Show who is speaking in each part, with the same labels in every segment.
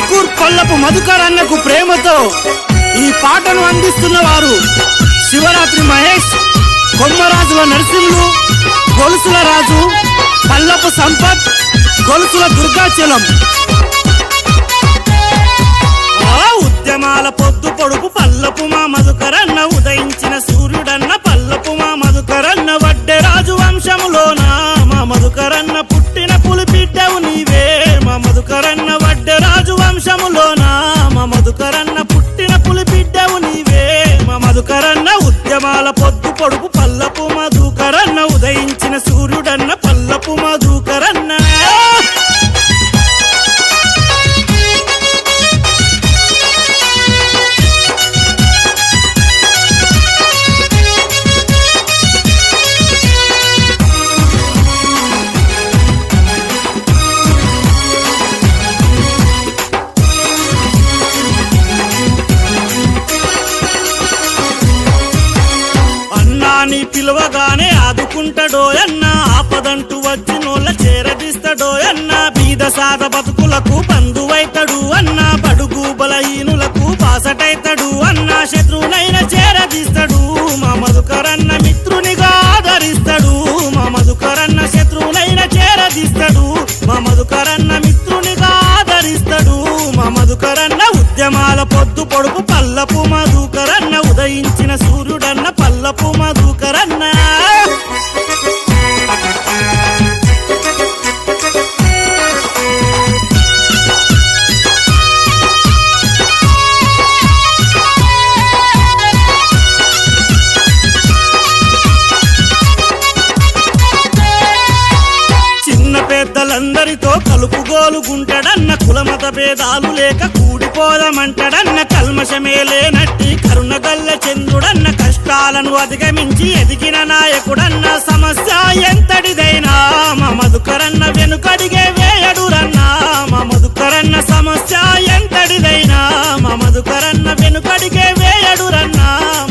Speaker 1: ఆత్మకూర్ పల్లపు మధుకర్ అన్నకు ప్రేమతో ఈ పాటను అందిస్తున్న వారు శివరాత్రి మహేష్, కొమ్మరాజుల నరసింహులు, గొలుసుల రాజు, పల్లపు సంపత్, గొలుసుల దుర్గాచలం. ఉద్యమాల పొద్దు పొడుపు పల్లపు మా మధుకరన్న, ఉదయించిన సూర్యుడన్న పల్లపు మా మధుకరన్న, వడ్డె రాజు వంశములోన మా మధుకరన్న, పుట్టిన పులిపిడ్డవు నీవే మా మధుకరన్న, వడ్డె రాజు వంశములోన మా మధుకరన్న, పుట్టిన పులిపిడ్డవు నీవే మా మధుకరన్న. ఉద్యమాల పొద్దు పొడుపు పల్లపు మధుకరన్న, ఉదయించిన సూర్యుడన్న పల్లపు మధుకరన్న. నీ పిలువగానే ఆదుకుంటాడోయన్న, ఆపదంటూ వచ్చినోళ్ళ చేరదీస్తాడోయన్న, బీద సాద బతుకులకు బంధువైతాడు అన్న, బడుగు బలహీనులకు బాసటైతాడు అన్న, శత్రువునైనా చేరదీస్తాడు మా మధుకరన్న, మిత్రునిగా ఆదరిస్తాడు మా మధుకరన్న, శత్రువునైనా చేరదీస్తాడు మా మధుకరన్న, మిత్రునిగా ఆదరిస్తాడు మా మధుకరన్న. ఉద్యమాల పొద్దు పొడుపు పల్లపు మధుకరన్న, ఉదయించిన సూర్యుడన్న పల్లపు మధుకరన్న. పెద్దలందరితో కలుపుగోలుగుంటాడన్న, కులమత భేదాలు లేక కూడిపోదమంటాడన్న, కల్మషమే లేనట్టి కరుణగల్ల చంద్రుడన్న, కష్టాలను అధిగమించి ఎదిగిన నాయకుడన్న, సమస్య ఎంతటిదైనా మా మధుకరన్న వెనుకడిగే వేయడురన్న మా మధుకరన్న, సమస్య ఎంతటిదైనా మా మధుకరన్న వెనుకడిగే వేయడురన్న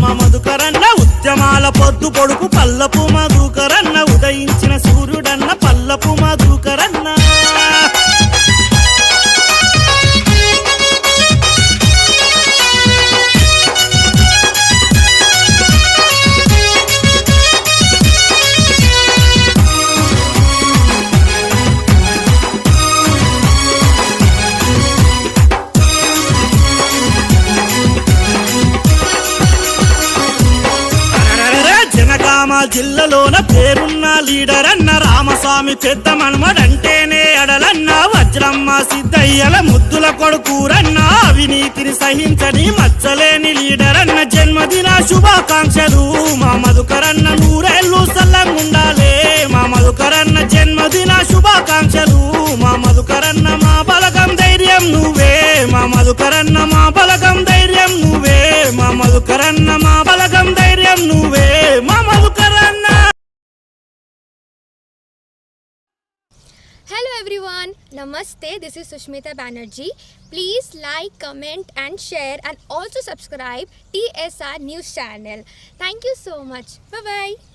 Speaker 1: మా మధుకరన్న. ఉద్యమాల పొద్దు పొడుపు పల్లపు మధుకరన్న, ఉదయించిన సూర్యుడన్న పల్లపు మధుకరన్న. జిల్లాలోన పేరున్న లీడర్ అన్న, రామస్వామి పెద్ద మనమడంటేనే అడలన్న, వజ్రమ్మ సిద్ధయ్యల ముద్దుల కొడుకురన్న, అవినీతిని సహించని మచ్చలేని లీడర్ అన్న, జన్మదిన శుభాకాంక్షలు మా మధుకరన్న, నూరేళ్ళు సల్లంగుండాలే మా మధుకరన్న, జన్మదిన శుభాకాంక్షలు మా మధుకరన్న, మా బలగం ధైర్యం నువ్వే మా మధుకరన్న, మా బలగం ధైర్యం నువ్వే మా మధుకరన్న, మా బలగం ధైర్యం నువ్వే మా మధుకరన్న.
Speaker 2: Hello everyone, Namaste, this is Sushmita Banerjee. Please like, comment and share and also subscribe TSR News channel. Thank you so much. Bye bye.